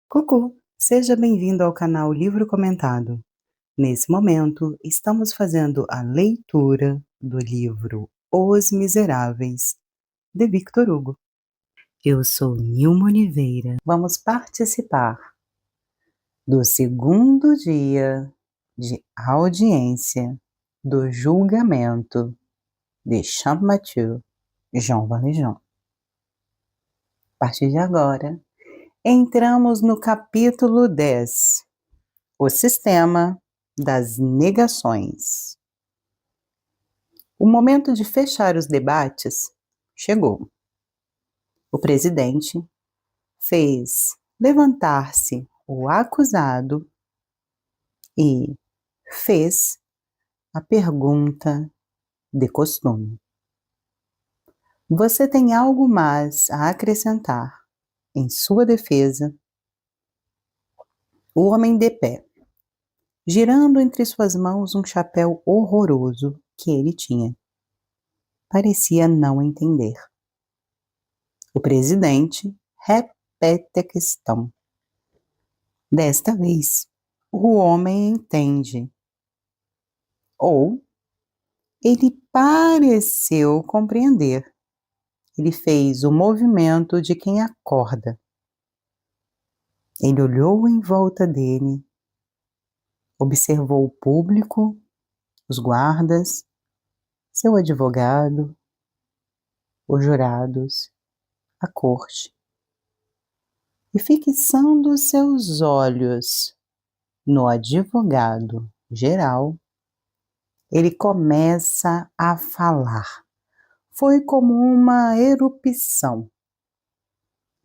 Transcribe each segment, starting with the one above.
Cucu, seja bem-vindo ao canal Livro Comentado. Nesse momento, estamos fazendo a leitura do livro Os Miseráveis, de Victor Hugo. Eu sou Nilma Oliveira. Vamos participar do segundo dia de audiência do julgamento de Champmathieu, Jean Valjean. A partir de agora, entramos no capítulo 10, o sistema das negações. O momento de fechar os debates chegou. O presidente fez levantar-se o acusado e fez a pergunta de costume. Você tem algo mais a acrescentar em sua defesa? O homem de pé, girando entre suas mãos um chapéu horroroso que ele tinha, parecia não entender. O presidente repete a questão. Desta vez, o homem entende. Ou ele pareceu compreender. Ele fez o movimento de quem acorda. Ele olhou em volta dele, observou o público, os guardas, seu advogado, os jurados, a corte. E fixando seus olhos no advogado geral, ele começa a falar. Foi como uma erupção.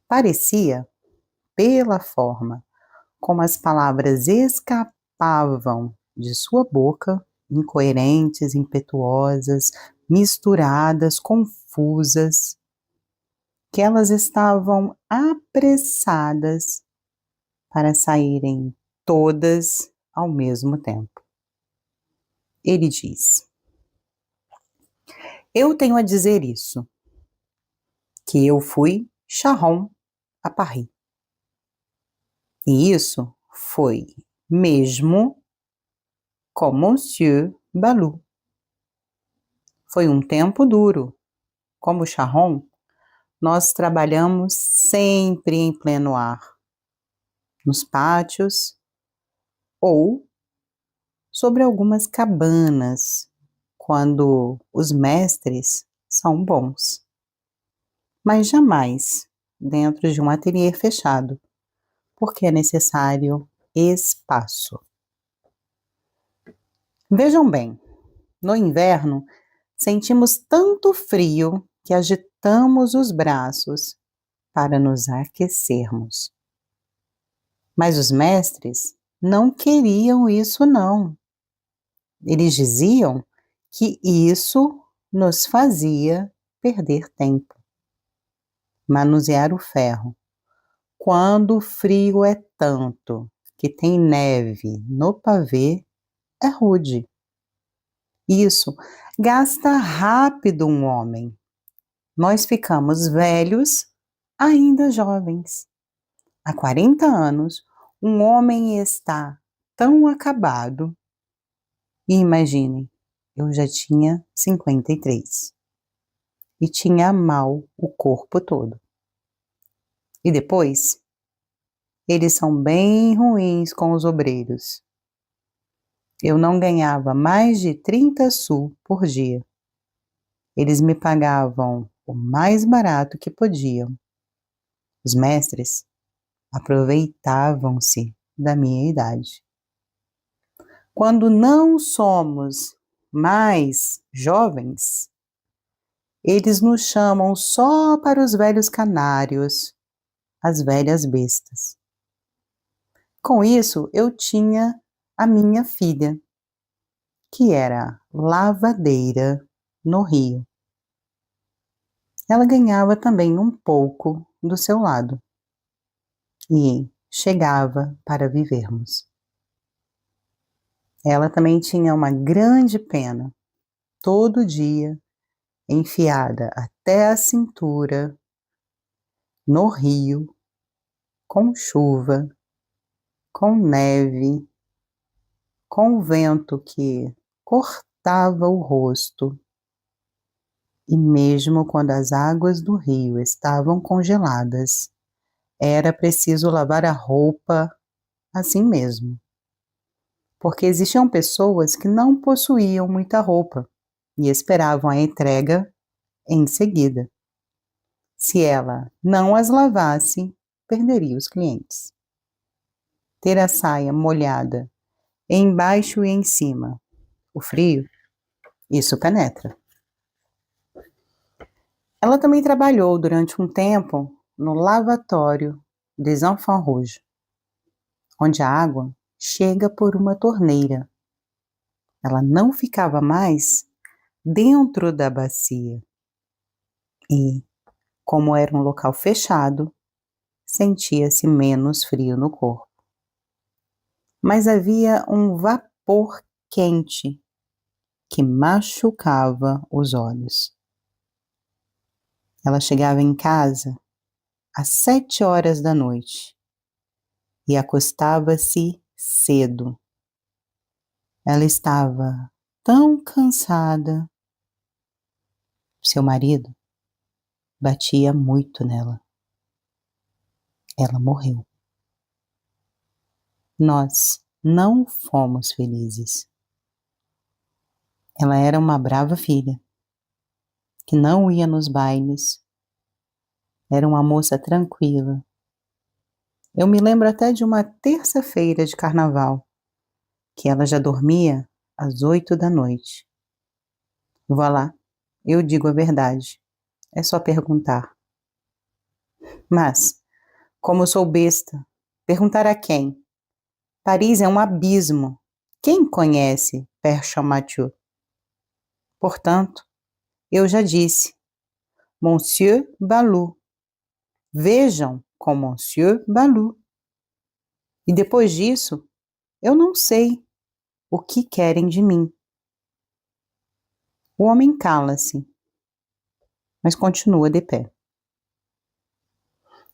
Parecia, pela forma como as palavras escapavam de sua boca, incoerentes, impetuosas, misturadas, confusas, que elas estavam apressadas para saírem todas ao mesmo tempo. Ele diz: eu tenho a dizer isso, que eu fui Charron a Paris. E isso foi mesmo com Monsieur Balou. Foi um tempo duro. Como Charron, nós trabalhamos sempre em pleno ar, nos pátios ou sobre algumas cabanas, quando os mestres são bons. Mas jamais dentro de um ateliê fechado, porque é necessário espaço. Vejam bem, no inverno sentimos tanto frio que agitamos os braços para nos aquecermos. Mas os mestres não queriam isso não. Eles diziam que isso nos fazia perder tempo. Manusear o ferro. Quando o frio é tanto que tem neve no pavê, é rude. Isso gasta rápido um homem. Nós ficamos velhos, ainda jovens. Há 40 anos, um homem está tão acabado. E imaginem, eu já tinha 53. E tinha mal o corpo todo. E depois, eles são bem ruins com os obreiros. Eu não ganhava mais de 30 sous por dia. Eles me pagavam o mais barato que podiam. Os mestres aproveitavam-se da minha idade. Quando não somos mais jovens, eles nos chamam só para os velhos canários, as velhas bestas. Com isso, eu tinha a minha filha, que era lavadeira no Rio. Ela ganhava também um pouco do seu lado e chegava para vivermos. Ela também tinha uma grande pena, todo dia, enfiada até a cintura, no rio, com chuva, com neve, com vento que cortava o rosto, e mesmo quando as águas do rio estavam congeladas, era preciso lavar a roupa assim mesmo, porque existiam pessoas que não possuíam muita roupa e esperavam a entrega em seguida. Se ela não as lavasse, perderia os clientes. Ter a saia molhada embaixo e em cima, o frio, isso penetra. Ela também trabalhou durante um tempo no lavatório des Enfants Rouges, onde a água chega por uma torneira. Ela não ficava mais dentro da bacia. E, como era um local fechado, sentia-se menos frio no corpo. Mas havia um vapor quente que machucava os olhos. Ela chegava em casa às 7 horas da noite e acostava-se cedo. Ela estava tão cansada. Seu marido batia muito nela. Ela morreu. Nós não fomos felizes. Ela era uma brava filha, que não ia nos bailes. Era uma moça tranquila. Eu me lembro até de uma terça-feira de carnaval, que ela já dormia às 8 da noite. Vá lá, eu digo a verdade. É só perguntar. Mas, como eu sou besta, perguntar a quem? Paris é um abismo. Quem conhece Père Champmathieu? Portanto, eu já disse, Monsieur Balou. Vejam com Monsieur Balou. E depois disso, eu não sei o que querem de mim. O homem cala-se, mas continua de pé.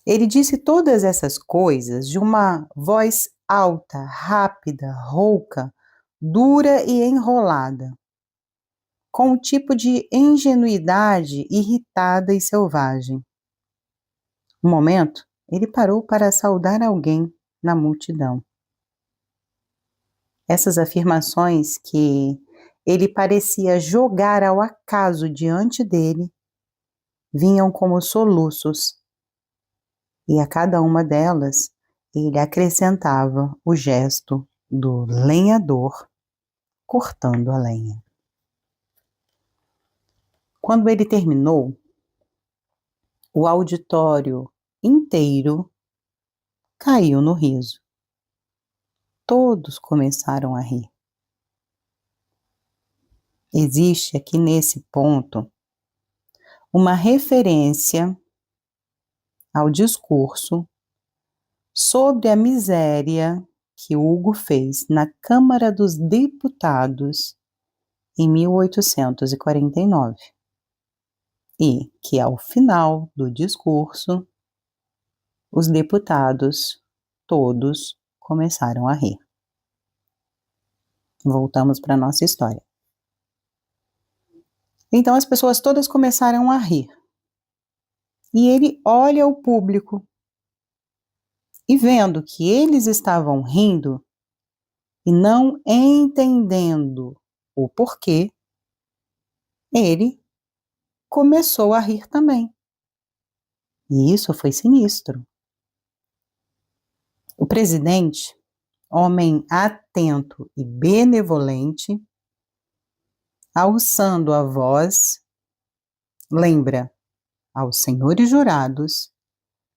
Ele disse todas essas coisas de uma voz alta, rápida, rouca, dura e enrolada, com um tipo de ingenuidade irritada e selvagem. Um momento, ele parou para saudar alguém na multidão. Essas afirmações que ele parecia jogar ao acaso diante dele vinham como soluços, e a cada uma delas ele acrescentava o gesto do lenhador cortando a lenha. Quando ele terminou, o auditório inteiro caiu no riso. Todos começaram a rir. Existe aqui nesse ponto uma referência ao discurso sobre a miséria que Hugo fez na Câmara dos Deputados em 1849 e que, ao final do discurso, os deputados todos começaram a rir. Voltamos para a nossa história. Então as pessoas todas começaram a rir. E ele olha o público e, vendo que eles estavam rindo e não entendendo o porquê, ele começou a rir também. E isso foi sinistro. O presidente, homem atento e benevolente, alçando a voz, lembra aos senhores jurados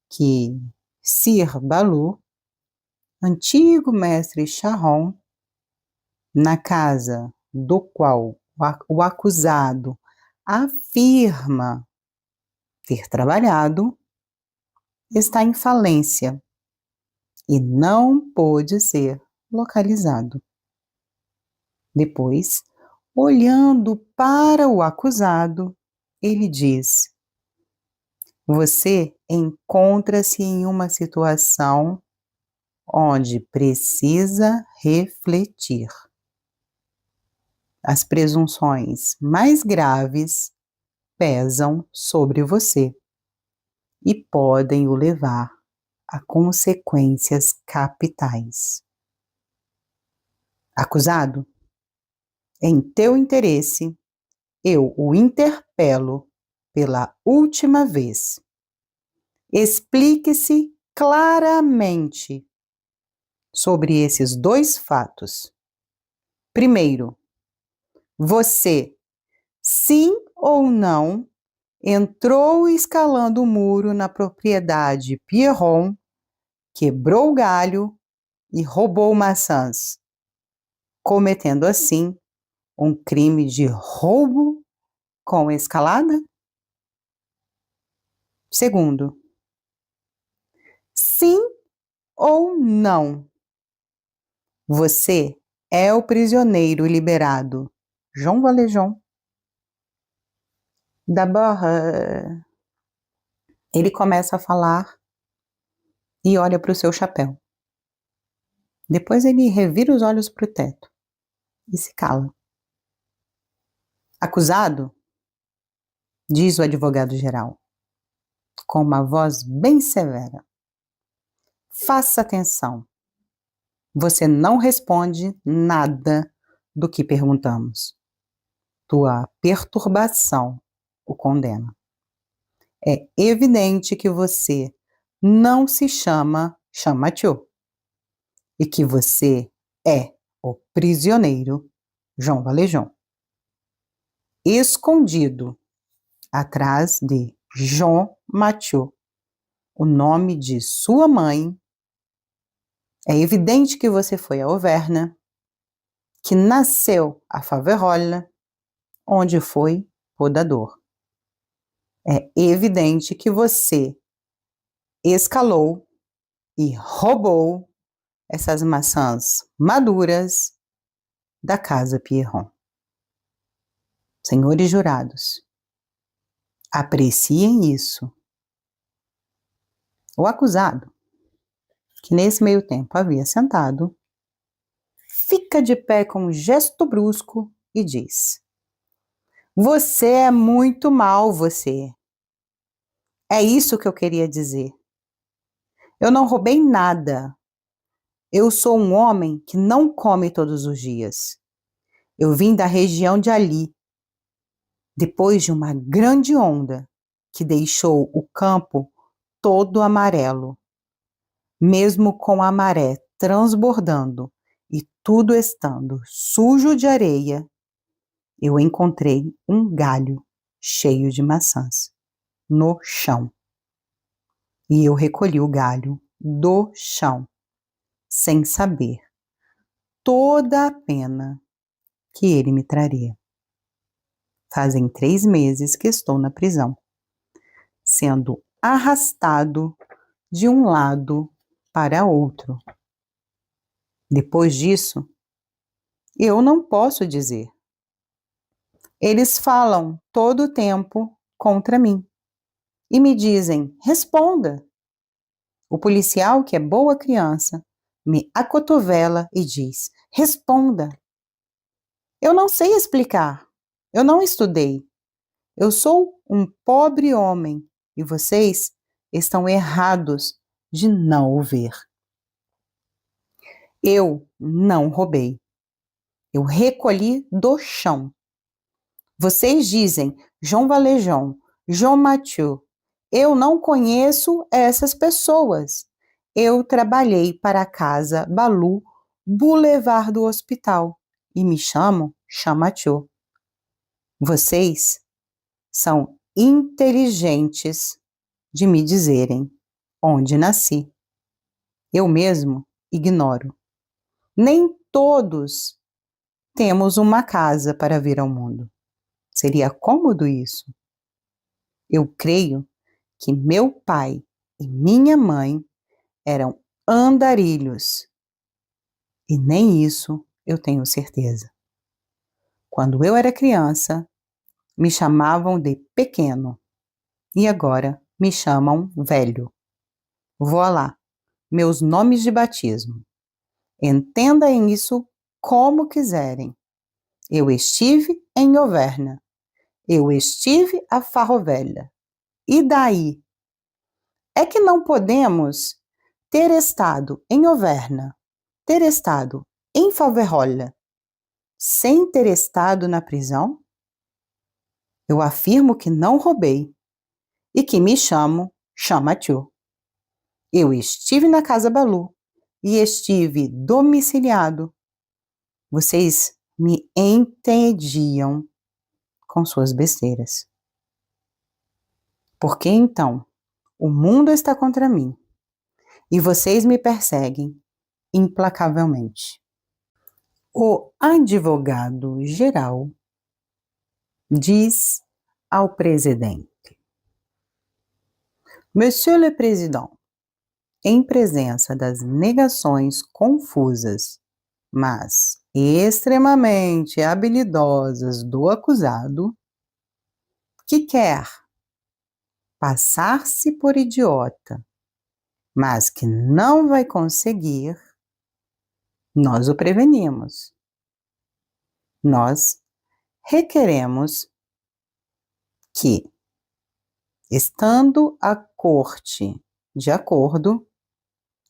que Sir Balou, antigo mestre Charron, na casa do qual o acusado afirma ter trabalhado, está em falência e não pôde ser localizado. Depois, olhando para o acusado, ele diz: Você encontra-se em uma situação onde precisa refletir. As presunções mais graves pesam sobre você e podem o levar a consequências capitais. Acusado, em teu interesse, eu o interpelo pela última vez. Explique-se claramente sobre esses dois fatos. Primeiro, você, sim ou não, entrou escalando o muro na propriedade Pierron, quebrou o galho e roubou maçãs, cometendo assim um crime de roubo com escalada? Segundo, sim ou não, você é o prisioneiro liberado Jean Valjean? D'abord, ele começa a falar e olha para o seu chapéu. Depois ele revira os olhos para o teto e se cala. Acusado, diz o advogado-geral, com uma voz bem severa. Faça atenção. Você não responde nada do que perguntamos. Tua perturbação o condena. É evidente que você não se chama Champmathieu e que você é o prisioneiro Jean Valjean. Escondido atrás de Jean Mathieu, o nome de sua mãe, é evidente que você foi a Auvergne, que nasceu a Faverolles, onde foi podador. É evidente que você escalou e roubou essas maçãs maduras da casa Pierron. Senhores jurados, apreciem isso. O acusado, que nesse meio tempo havia sentado, fica de pé com um gesto brusco e diz: Você é muito mal, você. É isso que eu queria dizer. Eu não roubei nada. Eu sou um homem que não come todos os dias. Eu vim da região de Ali, depois de uma grande onda que deixou o campo todo amarelo. Mesmo com a maré transbordando e tudo estando sujo de areia, eu encontrei um galho cheio de maçãs no chão. E eu recolhi o galho do chão, sem saber toda a pena que ele me traria. Fazem 3 meses que estou na prisão, sendo arrastado de um lado para outro. Depois disso, eu não posso dizer. Eles falam todo o tempo contra mim e me dizem: responda. O policial, que é boa criança, me acotovela e diz: responda. Eu não sei explicar. Eu não estudei. Eu sou um pobre homem e vocês estão errados de não o ver. Eu não roubei. Eu recolhi do chão. Vocês dizem Jean Valjean, Jean Mathieu. Eu não conheço essas pessoas. Eu trabalhei para a casa Balu, Boulevard do Hospital, e me chamo Champmathieu. Vocês são inteligentes de me dizerem onde nasci. Eu mesmo ignoro. Nem todos temos uma casa para vir ao mundo. Seria cômodo isso? Eu creio que meu pai e minha mãe eram andarilhos. E nem isso eu tenho certeza. Quando eu era criança, me chamavam de pequeno. E agora me chamam velho. Voilà, meus nomes de batismo. Entendam isso como quiserem. Eu estive em Auvergne. Eu estive a Farrovelha. E daí? É que não podemos ter estado em Auvergne, ter estado em Faverolles, sem ter estado na prisão? Eu afirmo que não roubei e que me chamo Champmathieu. Eu estive na Casa Balu e estive domiciliado. Vocês me entendiam com suas besteiras. Por que então o mundo está contra mim e vocês me perseguem implacavelmente? O advogado-geral diz ao presidente: Monsieur le Président, em presença das negações confusas, mas extremamente habilidosas do acusado, que quer passar-se por idiota, mas que não vai conseguir, nós o prevenimos. Nós requeremos que, estando a corte de acordo,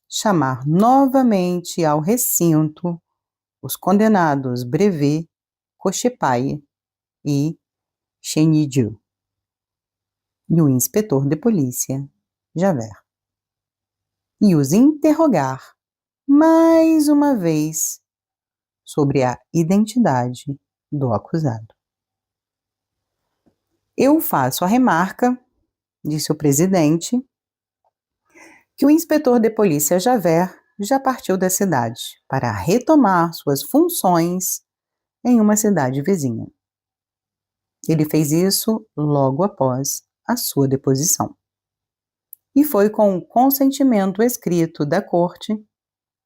chamar novamente ao recinto os condenados Brevet, Cochepaille e Chenildieu e o inspetor de polícia, Javert, e os interrogar mais uma vez sobre a identidade do acusado. Eu faço a remarca, disse o presidente, que o inspetor de polícia Javert já partiu da cidade para retomar suas funções em uma cidade vizinha. Ele fez isso logo após a sua deposição. E foi com o consentimento escrito da corte,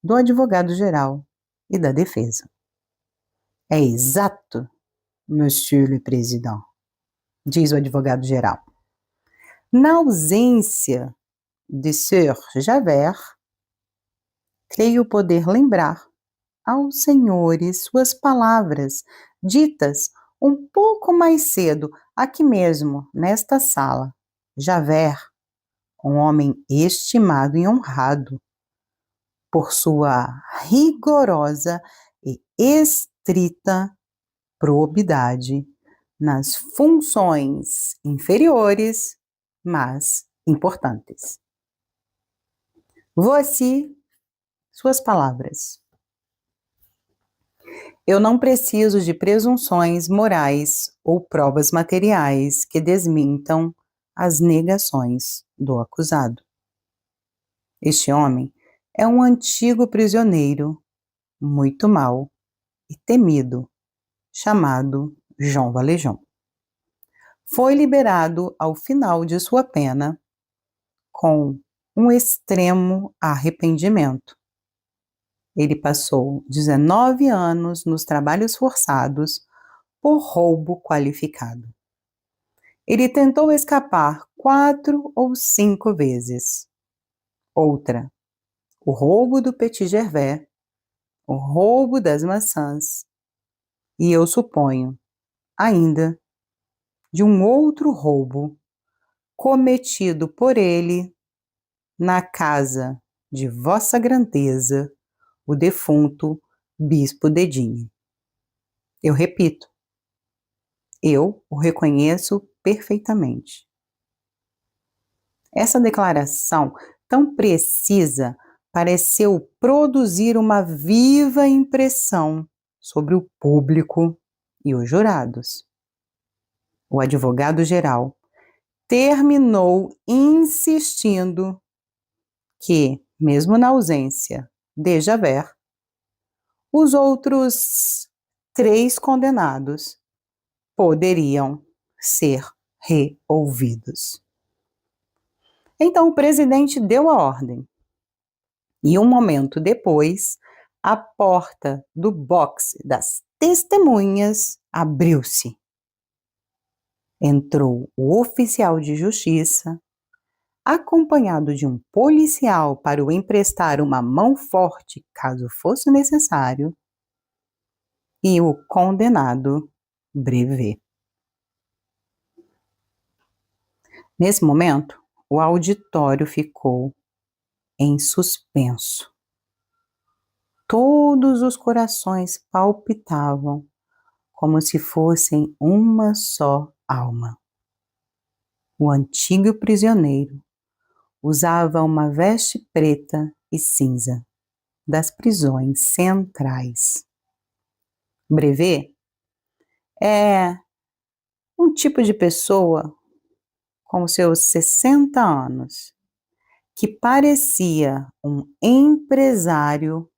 do advogado-geral e da defesa. É exato, Monsieur le Président, diz o advogado-geral. Na ausência de Sir Javert, creio poder lembrar aos senhores suas palavras ditas um pouco mais cedo, aqui mesmo, nesta sala. Javert, um homem estimado e honrado por sua rigorosa e estrita probidade nas funções inferiores, mas importantes. Voici suas palavras. Eu não preciso de presunções morais ou provas materiais que desmintam as negações do acusado. Este homem é um antigo prisioneiro, muito mau e temido, chamado Jean Valjean. Foi liberado ao final de sua pena com um extremo arrependimento. Ele passou 19 anos nos trabalhos forçados por roubo qualificado. Ele tentou escapar 4 ou 5 vezes. Outra, o roubo do Petit Gervais, o roubo das maçãs, e eu suponho, ainda, de um outro roubo cometido por ele na casa de Vossa Grandeza, o defunto Bispo de Digne. Eu repito, eu o reconheço perfeitamente. Essa declaração tão precisa pareceu produzir uma viva impressão sobre o público e os jurados. O advogado-geral terminou insistindo que, mesmo na ausência de Javert, os outros 3 condenados poderiam ser reouvidos. Então o presidente deu a ordem e um momento depois a porta do boxe das testemunhas abriu-se. Entrou o oficial de justiça, acompanhado de um policial para o emprestar uma mão forte caso fosse necessário, e o condenado Brevet. Nesse momento, o auditório ficou em suspenso. Todos os corações palpitavam como se fossem uma só alma. O antigo prisioneiro usava uma veste preta e cinza das prisões centrais. Brevet é um tipo de pessoa com seus 60 anos, que parecia um empresário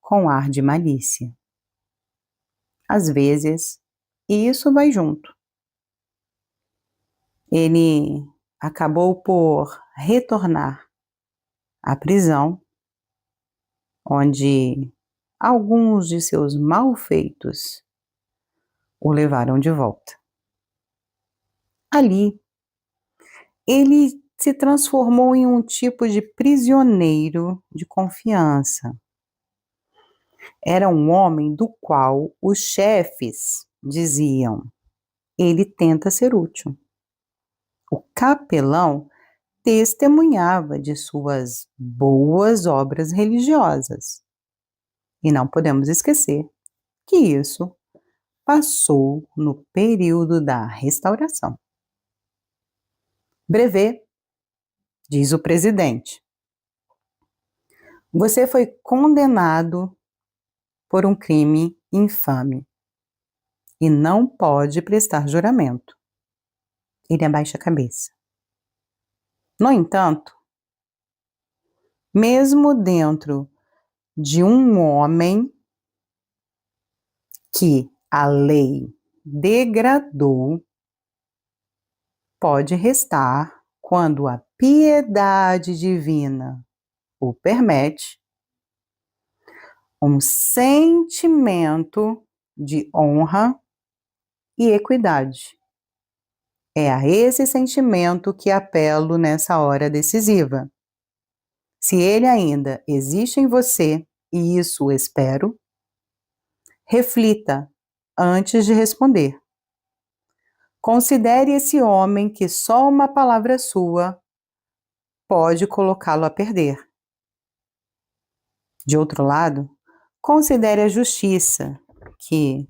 com ar de malícia. Às vezes, isso vai junto. Ele acabou por retornar à prisão, onde alguns de seus malfeitos o levaram de volta. Ali, ele se transformou em um tipo de prisioneiro de confiança. Era um homem do qual os chefes diziam: ele tenta ser útil. O capelão testemunhava de suas boas obras religiosas. E não podemos esquecer que isso passou no período da restauração. Brevet, diz o presidente, você foi condenado por um crime infame e não pode prestar juramento. Ele abaixa a cabeça. No entanto, mesmo dentro de um homem que a lei degradou, pode restar, quando a piedade divina o permite, um sentimento de honra e equidade. É a esse sentimento que apelo nessa hora decisiva. Se ele ainda existe em você, e isso espero, reflita antes de responder. Considere esse homem que só uma palavra sua pode colocá-lo a perder. De outro lado, considere a justiça, que,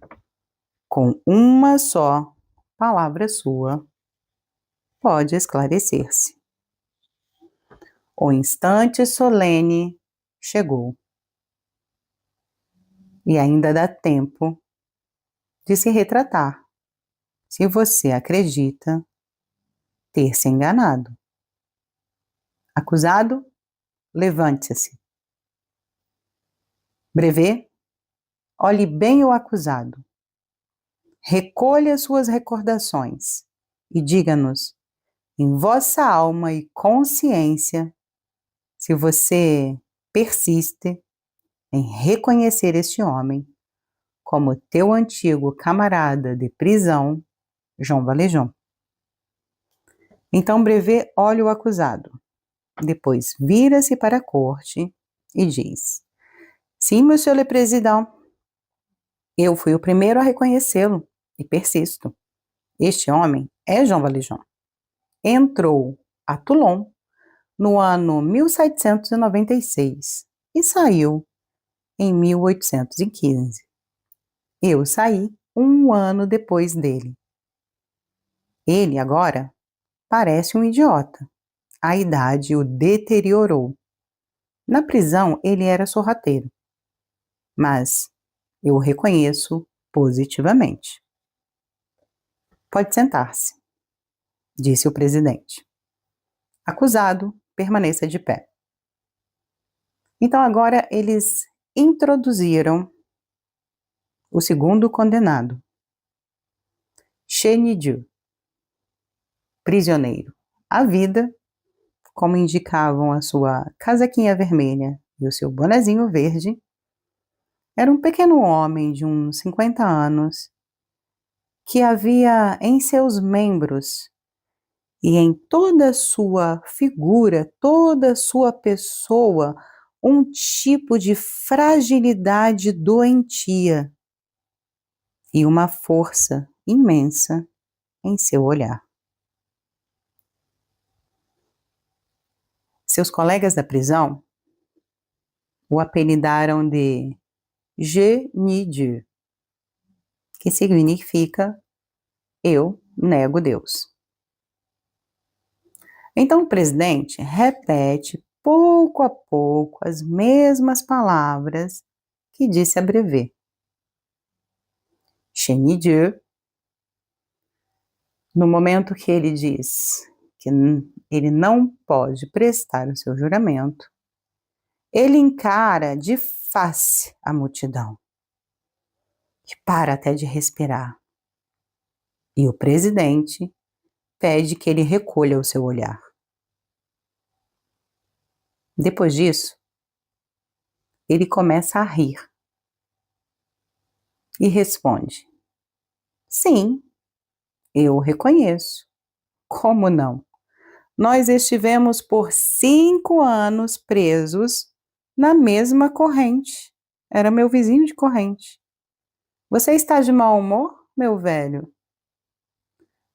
com uma só palavra sua, pode esclarecer-se. O instante solene chegou. E ainda dá tempo de se retratar, se você acredita ter se enganado. Acusado, levante-se. Brevet, olhe bem o acusado. Recolha suas recordações e diga-nos, em vossa alma e consciência, se você persiste em reconhecer este homem como teu antigo camarada de prisão, Jean Valjean. Então Brevet olha o acusado, depois vira-se para a corte e diz: Sim, monsieur le président, eu fui o primeiro a reconhecê-lo e persisto. Este homem é Jean Valjean. Entrou a Toulon no ano 1796 e saiu em 1815. Eu saí um ano depois dele. Ele agora parece um idiota. A idade o deteriorou. Na prisão ele era sorrateiro, mas eu o reconheço positivamente. Pode sentar-se, disse o presidente. Acusado, permaneça de pé. Então agora eles introduziram o segundo condenado, Chénidieu, prisioneiro. A vida, como indicavam a sua casaquinha vermelha e o seu bonezinho verde, era um pequeno homem de uns 50 anos que havia em seus membros e em toda a sua figura, toda a sua pessoa, um tipo de fragilidade doentia e uma força imensa em seu olhar. Seus colegas da prisão o apelidaram de Je nie Dieu, que significa eu nego Deus. Então o presidente repete pouco a pouco as mesmas palavras que disse a Brevet. Je nie Dieu. No momento que ele diz que ele não pode prestar o seu juramento, ele encara de face a multidão, que para até de respirar. E o presidente pede que ele recolha o seu olhar. Depois disso, ele começa a rir e responde: sim, eu o reconheço. Como não? Nós estivemos por 5 anos presos na mesma corrente. Era meu vizinho de corrente. Você está de mau humor, meu velho?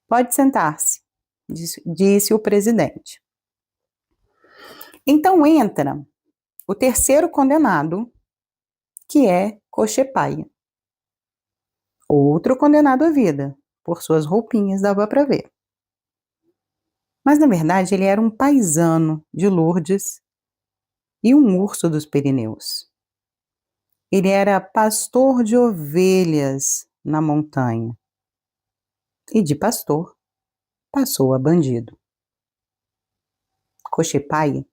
Pode sentar-se, disse o presidente. Então entra o terceiro condenado, que é Cochepaille. Outro condenado à vida, por suas roupinhas dava para ver. Mas na verdade ele era um paisano de Lourdes e um urso dos Pirineus. Ele era pastor de ovelhas na montanha e de pastor passou a bandido. Cochepaille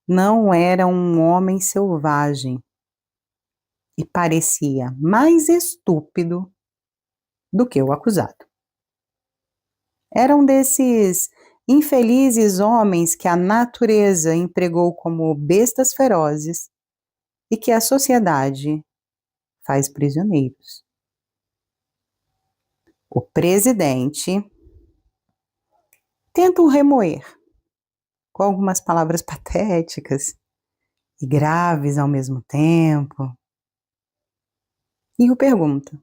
não era um homem selvagem e parecia mais estúpido do que o acusado. Era um desses infelizes homens que a natureza empregou como bestas ferozes e que a sociedade faz prisioneiros. O presidente tenta o remoer com algumas palavras patéticas e graves ao mesmo tempo e o pergunta,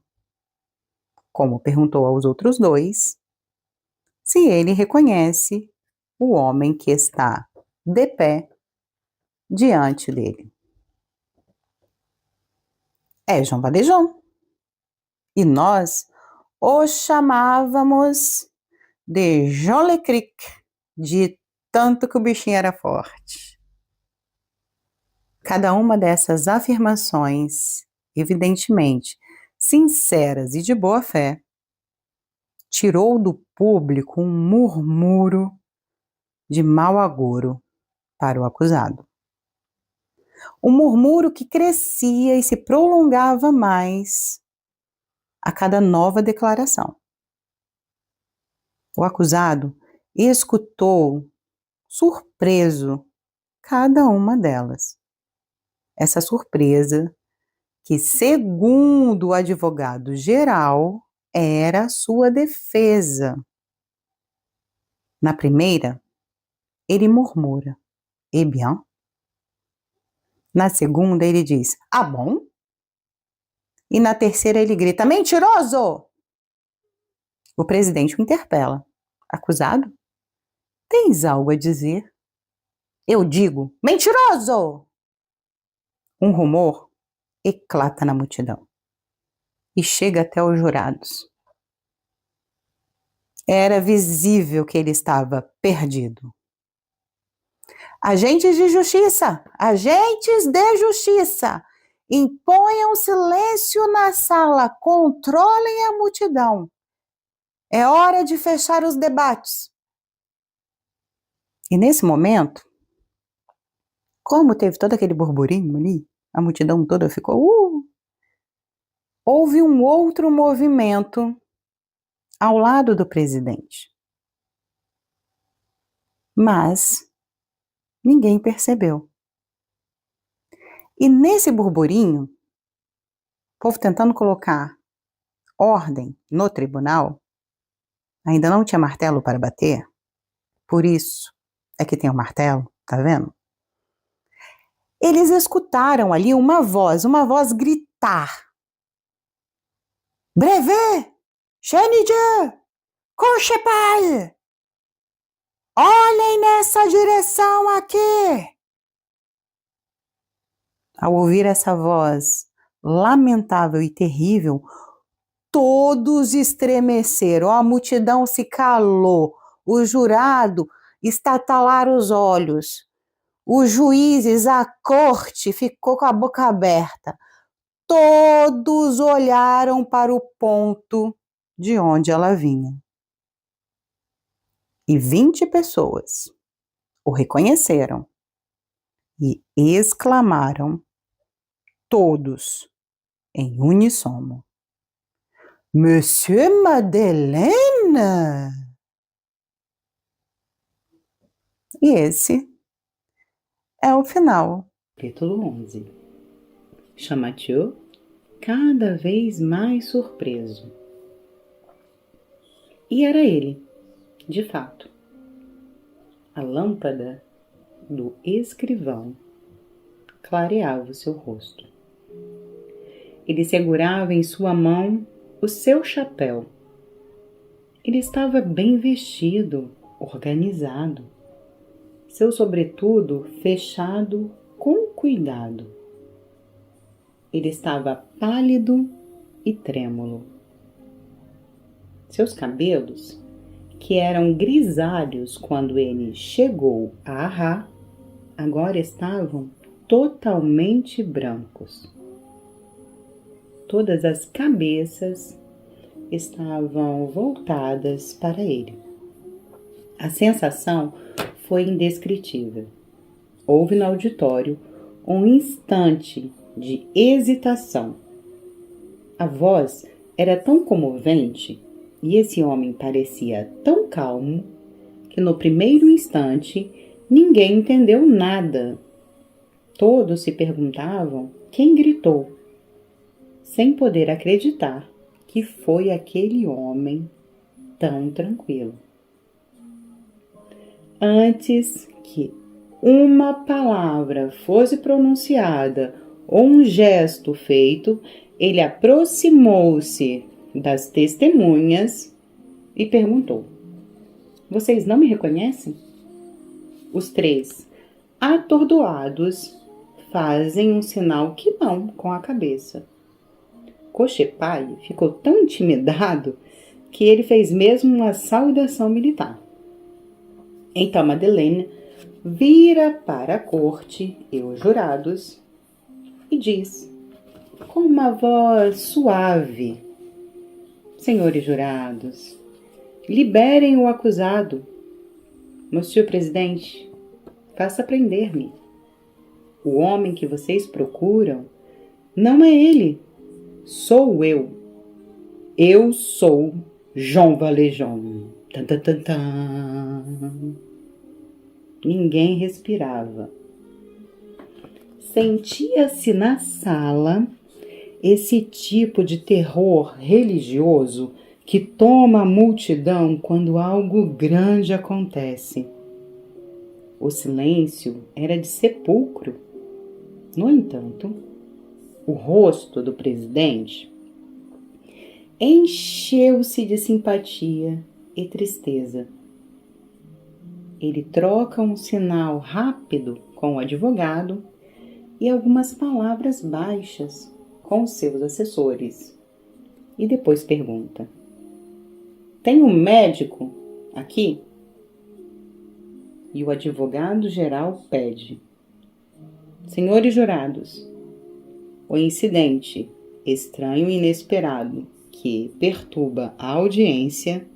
como perguntou aos outros dois, se ele reconhece o homem que está de pé diante dele. É João Valjean. E nós o chamávamos de Jean Le Cric, de tanto que o bichinho era forte. Cada uma dessas afirmações, evidentemente sinceras e de boa fé, tirou do público um murmúrio de mau agouro para o acusado. Um murmúrio que crescia e se prolongava mais a cada nova declaração. O acusado escutou, surpreso, cada uma delas. Essa surpresa, que segundo o advogado-geral, era a sua defesa. Na primeira, ele murmura, eh bien. Na segunda, ele diz, ah bom? E na terceira, ele grita, mentiroso! O presidente o interpela. Acusado? Tens algo a dizer? Eu digo, mentiroso! Um rumor eclata na multidão e chega até os jurados. Era visível que ele estava perdido. Agentes de justiça! Agentes de justiça! Imponham silêncio na sala, controlem a multidão. É hora de fechar os debates. E nesse momento, como teve todo aquele burburinho ali, a multidão toda ficou... Houve um outro movimento ao lado do presidente. Mas ninguém percebeu. E nesse burburinho, o povo tentando colocar ordem no tribunal, ainda não tinha martelo para bater, Por isso é que tem o martelo, tá vendo? Eles escutaram ali uma voz gritar. Brevet! Chenidje! Courchepaille! Olhem nessa direção aqui! Ao ouvir essa voz lamentável e terrível, todos estremeceram, a multidão se calou, o jurado estatalaram os olhos, os juízes, a corte ficou com a boca aberta. Todos olharam para o ponto de onde ela vinha. E 20 pessoas o reconheceram e exclamaram, todos em uníssono: Monsieur Madeleine! E esse é o final. Capítulo 11. Champmathieu cada vez mais surpreso. E era ele, de fato. A lâmpada do escrivão clareava o seu rosto. Ele segurava em sua mão o seu chapéu. Ele estava bem vestido, organizado. Seu sobretudo fechado com cuidado. Ele estava pálido e trêmulo. Seus cabelos, que eram grisalhos quando ele chegou a Arras, agora estavam totalmente brancos. Todas as cabeças estavam voltadas para ele. A sensação foi indescritível. Houve no auditório um instante de hesitação. A voz era tão comovente e esse homem parecia tão calmo que no primeiro instante ninguém entendeu nada. Todos se perguntavam quem gritou, sem poder acreditar que foi aquele homem tão tranquilo. Antes que uma palavra fosse pronunciada ou um gesto feito, ele aproximou-se das testemunhas e perguntou: Vocês não me reconhecem? Os três, atordoados, fazem um sinal que não com a cabeça. Courchepaille ficou tão intimidado que ele fez mesmo uma saudação militar. Então Madeleine vira para a corte e os jurados e diz, com uma voz suave: Senhores jurados, liberem o acusado. Monsieur Presidente, faça prender-me. O homem que vocês procuram não é ele, sou eu. Eu sou Jean Valjean. Tan, tan, tan, tan. Ninguém respirava. Sentia-se na sala esse tipo de terror religioso que toma a multidão quando algo grande acontece. O silêncio era de sepulcro. No entanto, o rosto do presidente encheu-se de simpatia e tristeza. Ele troca um sinal rápido com o advogado e algumas palavras baixas com seus assessores. E depois pergunta: Tem um médico aqui? E o advogado-geral pede: Senhores jurados, o incidente estranho e inesperado que perturba a audiência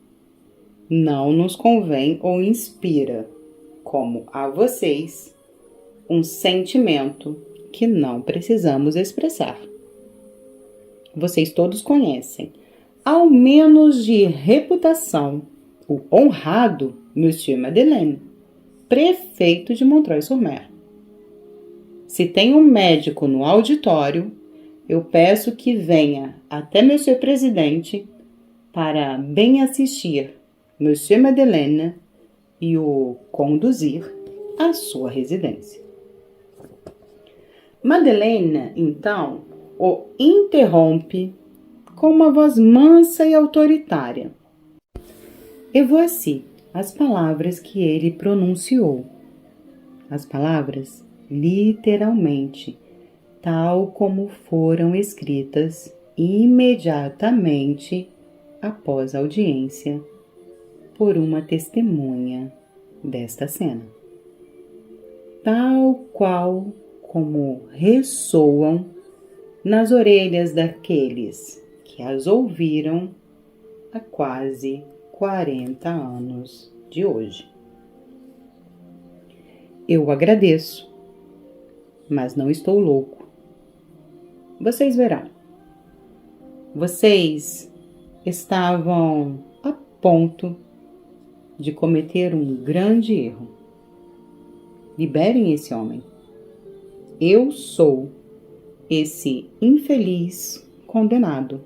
não nos convém ou inspira, como a vocês, um sentimento que não precisamos expressar. Vocês todos conhecem, ao menos de reputação, o honrado Monsieur Madeleine, prefeito de Montreuil-sur-Mer. Se tem um médico no auditório, eu peço que venha até Monsieur Presidente para bem assistir Monsieur Madeleine e o conduzir à sua residência. Madeleine, então, o interrompe com uma voz mansa e autoritária. E voici as palavras que ele pronunciou. As palavras, literalmente, tal como foram escritas imediatamente após a audiência por uma testemunha desta cena. Tal qual como ressoam nas orelhas daqueles que as ouviram há quase 40 anos de hoje. Eu agradeço, mas não estou louco. Vocês verão. Vocês estavam a ponto de cometer um grande erro. Liberem esse homem. Eu sou esse infeliz condenado.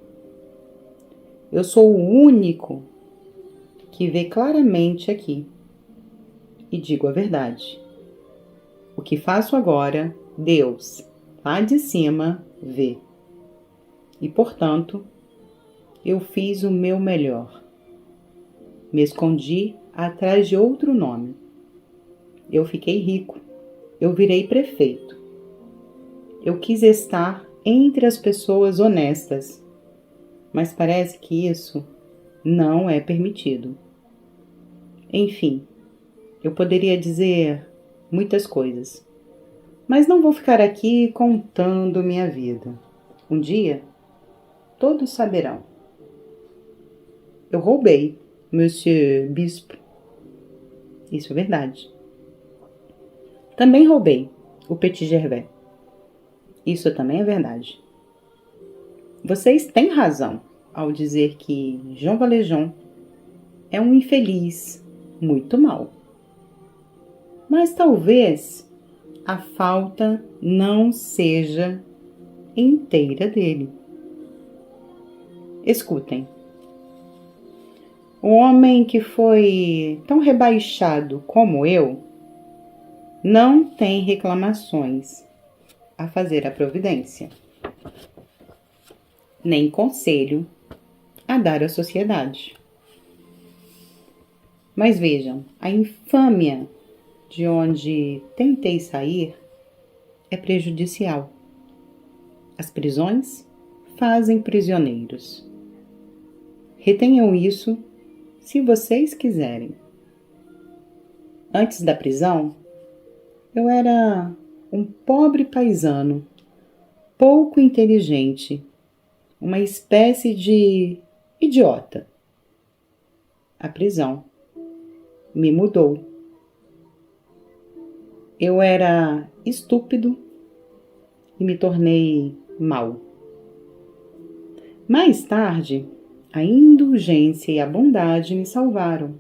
Eu sou o único que vê claramente aqui. E digo a verdade. O que faço agora, Deus, lá de cima, vê. E, portanto, eu fiz o meu melhor. Me escondi atrás de outro nome. Eu fiquei rico. Eu virei prefeito. Eu quis estar entre as pessoas honestas, mas parece que isso não é permitido. Enfim, eu poderia dizer muitas coisas, mas não vou ficar aqui contando minha vida. Um dia, todos saberão. Eu roubei, Monsieur Bispo. Isso é verdade. Também roubei o Petit Gervais. Isso também é verdade. Vocês têm razão ao dizer que Jean Valjean é um infeliz muito mau. Mas talvez a falta não seja inteira dele. Escutem. O homem que foi tão rebaixado como eu não tem reclamações a fazer à providência, nem conselho a dar à sociedade. Mas vejam, a infâmia de onde tentei sair é prejudicial. As prisões fazem prisioneiros. Retenham isso se vocês quiserem. Antes da prisão, eu era um pobre paisano, pouco inteligente, uma espécie de idiota. A prisão me mudou. Eu era estúpido e me tornei mau. Mais tarde, a indulgência e a bondade me salvaram,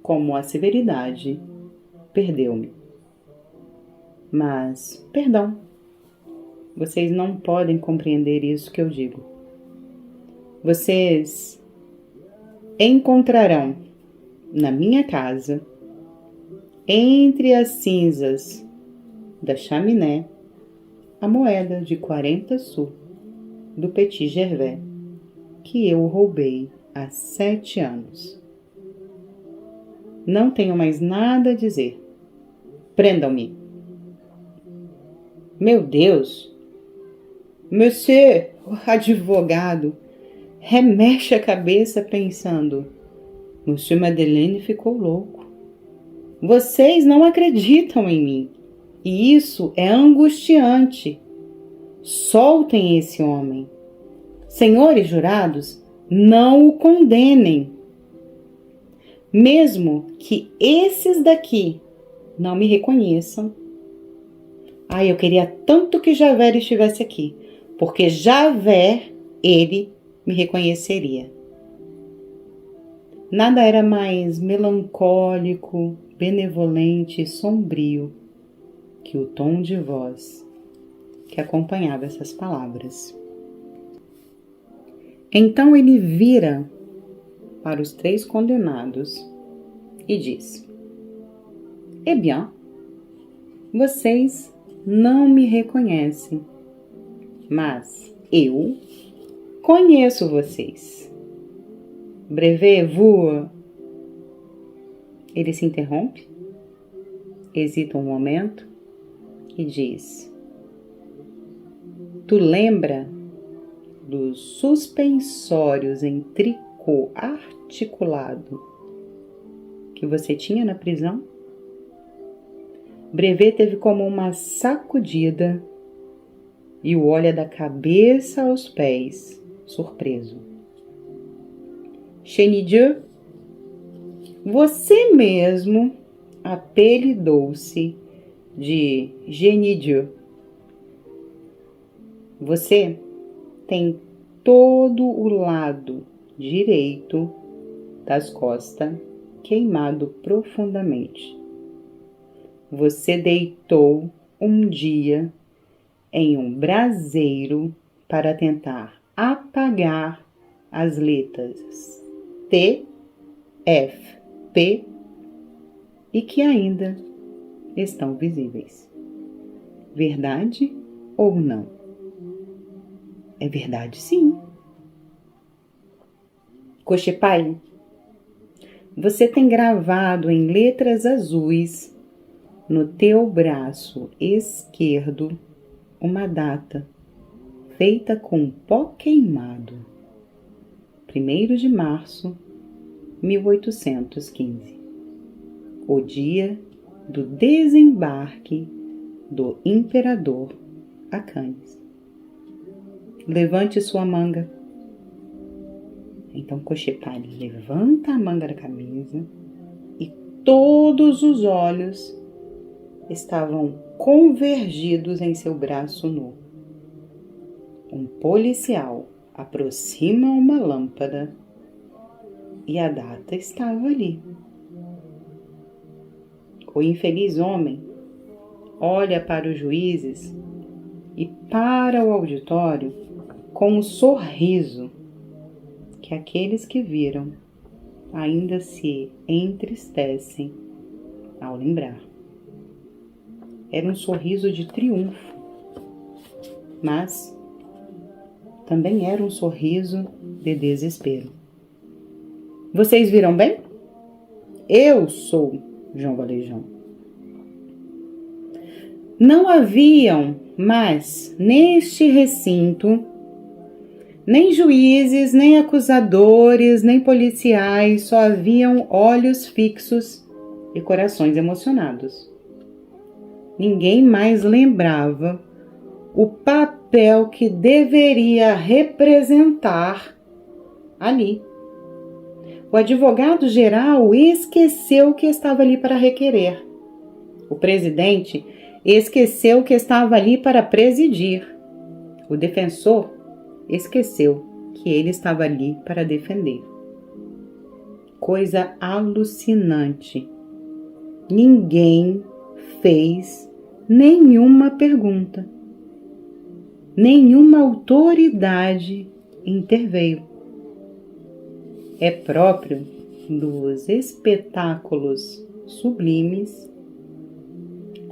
como a severidade perdeu-me. Mas, perdão, vocês não podem compreender isso que eu digo. Vocês encontrarão na minha casa, entre as cinzas da chaminé, a moeda de 40 sous do Petit Gervais, que eu roubei há 7 anos. Não tenho mais nada a dizer. Prendam-me. Meu Deus! Monsieur, o advogado, remexe a cabeça pensando. Monsieur Madeleine ficou louco. Vocês não acreditam em mim. E isso é angustiante. Soltem esse homem. Senhores jurados, não o condenem. Mesmo que esses daqui não me reconheçam. Ai, eu queria tanto que Javert estivesse aqui, porque Javert, ele me reconheceria. Nada era mais melancólico, benevolente e sombrio que o tom de voz que acompanhava essas palavras. Então ele vira para os 3 condenados e diz: Eh bien, vocês não me reconhecem, mas eu conheço vocês. Brevez-vous? Ele se interrompe, hesita um momento e diz: Tu lembra dos suspensórios em tricô articulado que você tinha na prisão? Brevet teve como uma sacudida e o olha da cabeça aos pés, surpreso. Chénidieu, você mesmo apelidou-se de Chénidieu. Você tem todo o lado direito das costas queimado profundamente. Você deitou um dia em um braseiro para tentar apagar as letras T, F, P e que ainda estão visíveis. Verdade ou não? É verdade, sim. Cochepaille, você tem gravado em letras azuis no teu braço esquerdo uma data feita com pó queimado. 1º de março, 1815. O dia do desembarque do imperador a Cannes. Levante sua manga. Então Cochepaille levanta a manga da camisa e todos os olhos estavam convergidos em seu braço nu. Um policial aproxima uma lâmpada e a data estava ali. O infeliz homem olha para os juízes e para o auditório com um sorriso que aqueles que viram ainda se entristecem ao lembrar. Era um sorriso de triunfo, mas também era um sorriso de desespero. Vocês viram bem? Eu sou Jean Valjean. Não haviam mais neste recinto nem juízes, nem acusadores, nem policiais, só haviam olhos fixos e corações emocionados. Ninguém mais lembrava o papel que deveria representar ali. O advogado-geral esqueceu que estava ali para requerer. O presidente esqueceu que estava ali para presidir. O defensor esqueceu que ele estava ali para defender. Coisa alucinante. Ninguém fez nenhuma pergunta. Nenhuma autoridade interveio. É próprio dos espetáculos sublimes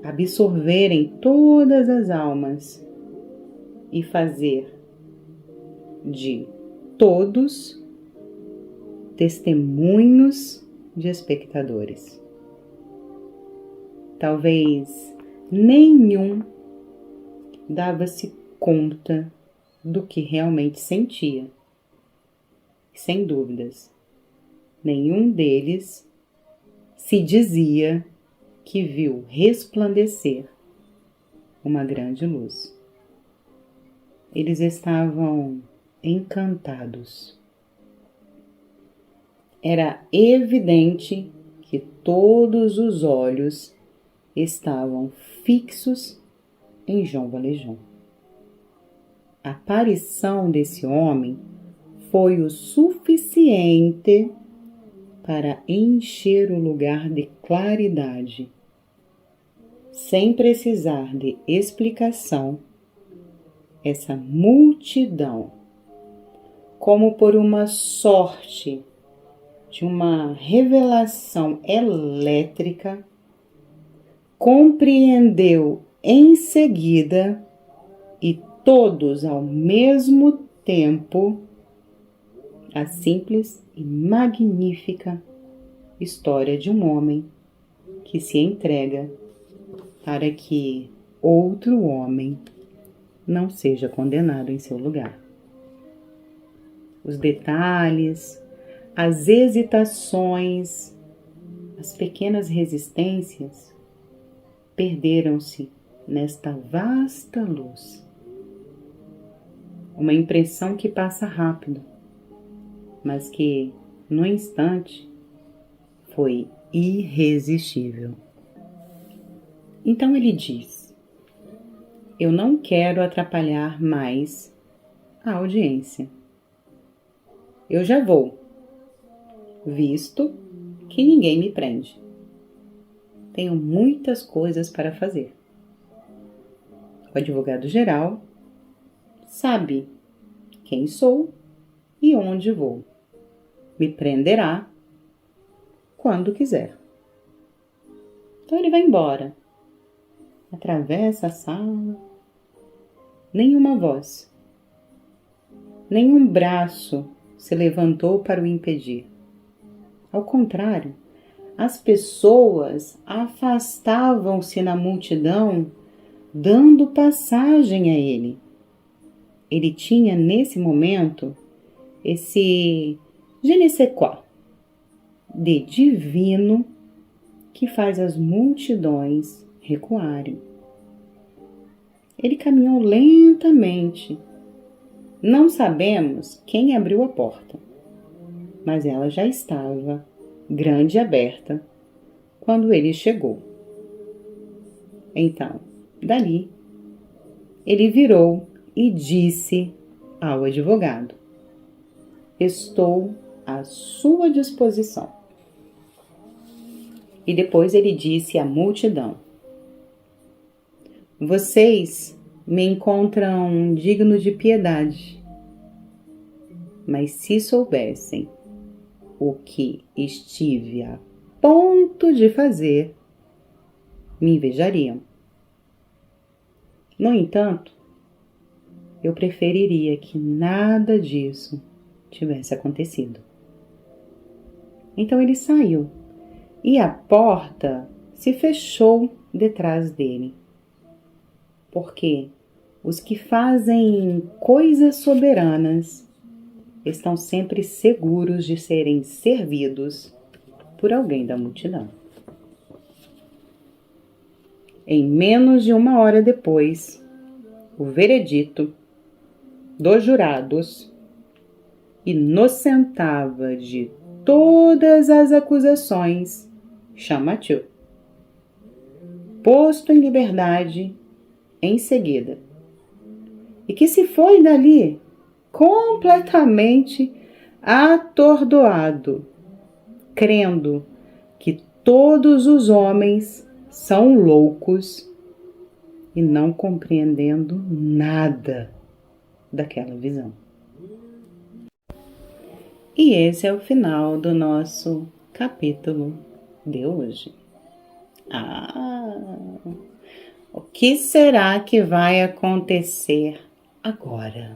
absorverem todas as almas e fazer de todos testemunhos de espectadores. Talvez nenhum dava-se conta do que realmente sentia. Sem dúvidas, nenhum deles se dizia que viu resplandecer uma grande luz. Eles estavam encantados. Era evidente que todos os olhos estavam fixos em Jean Valjean. A aparição desse homem foi o suficiente para encher o lugar de claridade. Sem precisar de explicação, essa multidão, como por uma sorte, de uma revelação elétrica, compreendeu em seguida e todos ao mesmo tempo a simples e magnífica história de um homem que se entrega para que outro homem não seja condenado em seu lugar. Os detalhes, as hesitações, as pequenas resistências perderam-se nesta vasta luz. Uma impressão que passa rápido, mas que, no instante, foi irresistível. Então ele diz: eu não quero atrapalhar mais a audiência. Eu já vou, visto que ninguém me prende. Tenho muitas coisas para fazer. O advogado-geral sabe quem sou e onde vou. Me prenderá quando quiser. Então ele vai embora. Atravessa a sala. Nenhuma voz, nenhum braço se levantou para o impedir. Ao contrário, as pessoas afastavam-se na multidão, dando passagem a ele. Ele tinha, nesse momento, esse je ne sais quoi de divino que faz as multidões recuarem. Ele caminhou lentamente. Não sabemos quem abriu a porta, mas ela já estava grande e aberta quando ele chegou. Então, dali, ele virou e disse ao advogado: estou à sua disposição. E depois ele disse à multidão: vocês me encontram digno de piedade, mas se soubessem o que estive a ponto de fazer, me invejariam. No entanto, eu preferiria que nada disso tivesse acontecido. Então ele saiu e a porta se fechou detrás dele. Porque os que fazem coisas soberanas estão sempre seguros de serem servidos por alguém da multidão. Em menos de 1 hora depois, o veredito dos jurados inocentava de todas as acusações Champmathieu, posto em liberdade em seguida, e que se foi dali completamente atordoado, crendo que todos os homens são loucos e não compreendendo nada daquela visão. E esse é o final do nosso capítulo de hoje. O que será que vai acontecer agora?